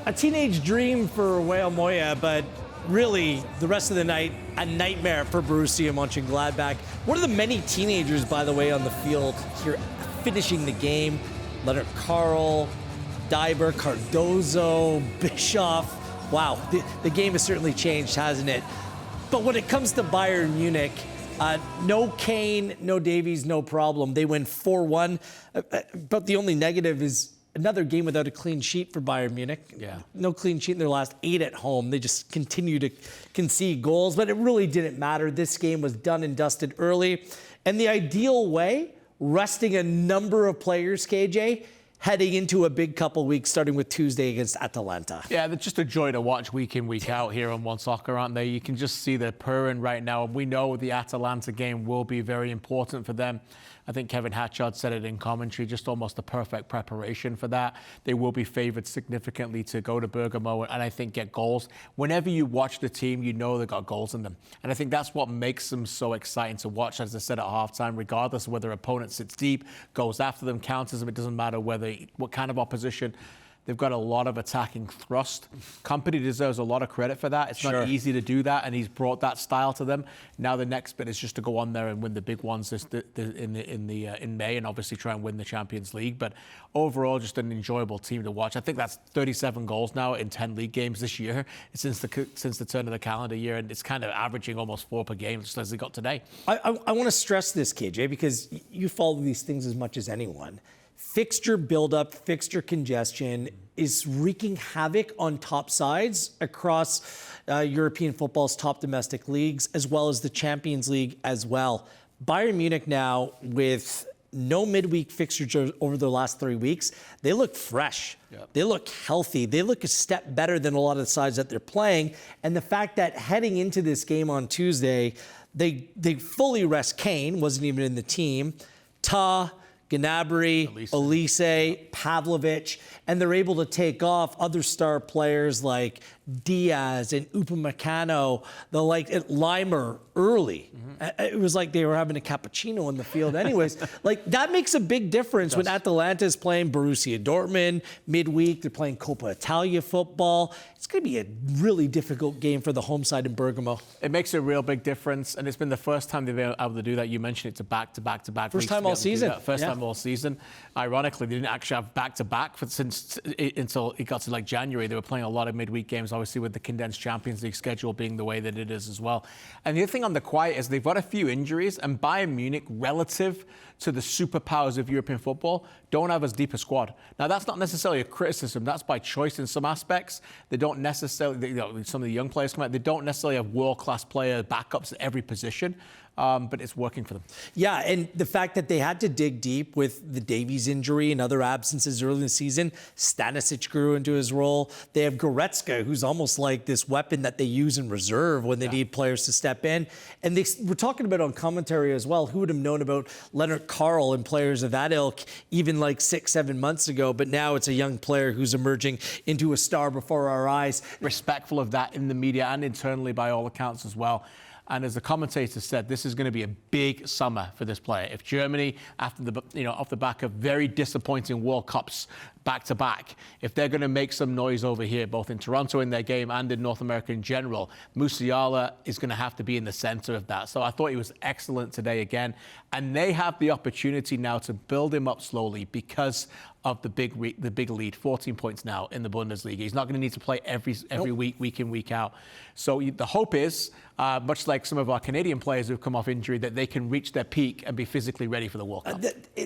A teenage dream for Whale Moya, but really the rest of the night, a nightmare for Borussia Mönchengladbach. One of the many teenagers, by the way, on the field here finishing the game. Leonard Carl, Diber, Cardozo, Bischoff. Wow, the game has certainly changed, hasn't it? But when it comes to Bayern Munich, no Kane, no Davies, no problem. They win 4-1. But the only negative is another game without a clean sheet for Bayern Munich. Yeah. No clean sheet in their last 8 at home. They just continue to concede goals, but it really didn't matter. This game was done and dusted early. And the ideal way, resting a number of players, KJ, heading into a big couple weeks, starting with Tuesday against Atalanta. Yeah, they're just a joy to watch week in, week out here on OneSoccer, aren't they? You can just see the purring right now. We know the Atalanta game will be very important for them. I think Kevin Hatchard said it in commentary, just almost the perfect preparation for that. They will be favoured significantly to go to Bergamo and I think get goals. Whenever you watch the team, you know they've got goals in them. And I think that's what makes them so exciting to watch, as I said at halftime, regardless of whether opponent sits deep, goes after them, counters them. It doesn't matter what kind of opposition. They've got a lot of attacking thrust. Company deserves a lot of credit for that. It's not easy to do that, and he's brought that style to them. Now the next bit is just to go on there and win the big ones in May, and obviously try and win the Champions League. But overall, just an enjoyable team to watch. I think that's 37 goals now in 10 league games this year since the turn of the calendar year, and it's kind of averaging almost 4 per game, just as they got today. I want to stress this, KJ, because you follow these things as much as anyone. Fixture buildup, fixture congestion is wreaking havoc on top sides across European football's top domestic leagues, as well as the Champions League as well. Bayern Munich now, with no midweek fixtures over the last 3 weeks, they look fresh. Yep. They look healthy. They look a step better than a lot of the sides that they're playing. And the fact that heading into this game on Tuesday, they fully rest Kane, wasn't even in the team, Gnabry, Olise, Pavlovic, and they're able to take off other star players like Diaz and Upamecano, Limer early. It was like they were having a cappuccino in the field anyways. That makes a big difference when Atalanta is playing Borussia Dortmund midweek. They're playing Coppa Italia football. It's going to be a really difficult game for the home side in Bergamo. It makes a real big difference, and it's been the first time they've been able to do that. You mentioned it's a back-to-back. First time all season. First time all season. Ironically, they didn't actually have back-to-back until it got to January. They were playing a lot of midweek games, obviously with the condensed Champions League schedule being the way that it is as well. And the other thing on the quiet is they've got a few injuries, and Bayern Munich, relative to the superpowers of European football, don't have as deep a squad. Now, that's not necessarily a criticism. That's by choice in some aspects. They don't necessarily, some of the young players come out, they don't necessarily have world-class player backups at every position. But it's working for them. Yeah, and the fact that they had to dig deep with the Davies injury and other absences early in the season, Stanisic grew into his role. They have Goretzka, who's almost like this weapon that they use in reserve when they need players to step in. And we're talking about on commentary as well, who would have known about Leonard Carl and players of that ilk even 6-7 months ago, but now it's a young player who's emerging into a star before our eyes. Respectful of that in the media and internally by all accounts as well. And as the commentator said, this is going to be a big summer for this player. If Germany, after off the back of very disappointing World Cups back-to-back, if they're going to make some noise over here, both in Toronto in their game and in North America in general, Musiala is going to have to be in the center of that. So I thought he was excellent today again. And they have the opportunity now to build him up slowly because of the big lead, 14 points now in the Bundesliga. He's not going to need to play every week in, week out. So the hope is, much like some of our Canadian players who've come off injury, that they can reach their peak and be physically ready for the World Cup.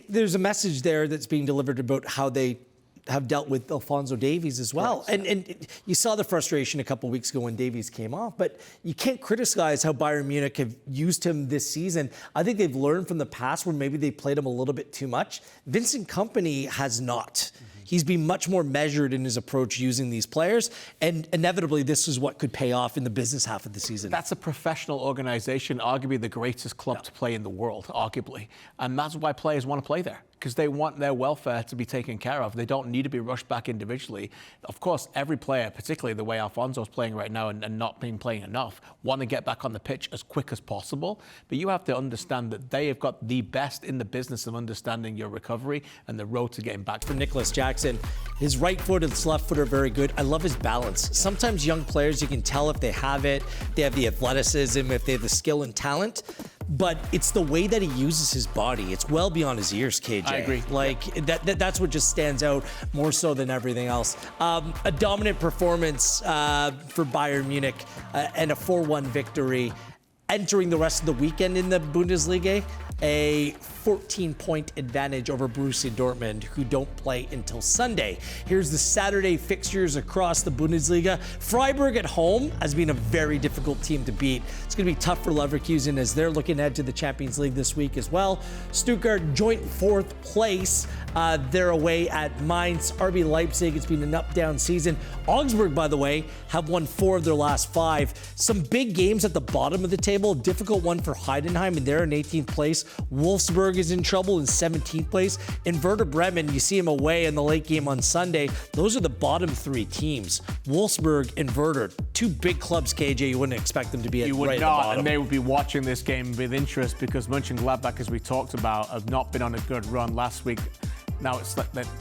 There's a message there that's being delivered about how they have dealt with Alphonso Davies as well. Right. And you saw the frustration a couple of weeks ago when Davies came off, but you can't criticize how Bayern Munich have used him this season. I think they've learned from the past where maybe they played him a little bit too much. Vincent Kompany has not. He's been much more measured in his approach using these players, and inevitably this is what could pay off in the business half of the season. That's a professional organization, arguably the greatest club to play in the world, arguably. And that's why players want to play there. because they want their welfare to be taken care of. They don't need to be rushed back individually. Of course, every player, particularly the way Alfonso's playing right now and not being playing enough, want to get back on the pitch as quick as possible. But you have to understand that they have got the best in the business of understanding your recovery and the road to getting back. For Nicholas Jackson, his right foot and his left foot are very good. I love his balance. Sometimes young players, you can tell if they have it, they have the athleticism, if they have the skill and talent. But it's the way that he uses his body. It's well beyond his years, KJ. I agree. Like, that's what just stands out more so than everything else. A dominant performance for Bayern Munich and a 4-1 victory. Entering the rest of the weekend in the Bundesliga, a 14-point advantage over Borussia Dortmund, who don't play until Sunday. Here's the Saturday fixtures across the Bundesliga. Freiburg at home has been a very difficult team to beat. It's going to be tough for Leverkusen as they're looking ahead to the Champions League this week as well. Stuttgart, joint 4th place. They're away at Mainz. RB Leipzig, it's been an up-down season. Augsburg, by the way, have won 4 of their last 5. Some big games at the bottom of the table. Difficult one for Heidenheim, and they're in 18th place. Wolfsburg is in trouble in 17th place. And Werder Bremen, you see them away in the late game on Sunday. Those are the bottom 3 teams. Wolfsburg and Werder, 2 big clubs, KJ. You wouldn't expect them to be right at the bottom. You would not, and they would be watching this game with interest because Mönchengladbach, as we talked about, have not been on a good run last week. Now,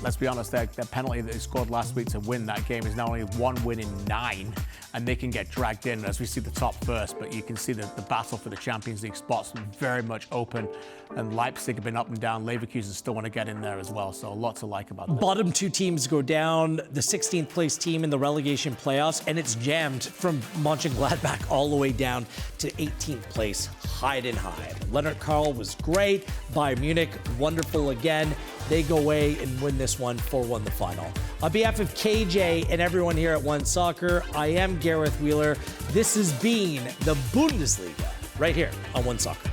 let's be honest, their penalty that they scored last week to win that game is now only 1 win in 9, and they can get dragged in as we see the top first. But you can see that the battle for the Champions League spots very much open, and Leipzig have been up and down. Leverkusen still want to get in there as well, so lots to like about that. Bottom 2 teams go down, the 16th place team in the relegation playoffs, and it's jammed from Mönchengladbach all the way down to 18th place, Heidenheim. Leonard Karl was great. Bayern Munich, wonderful again. They go away and win this one, 4-1 the final. On behalf of KJ and everyone here at OneSoccer, I am Gareth Wheeler. This has been the Bundesliga right here on OneSoccer.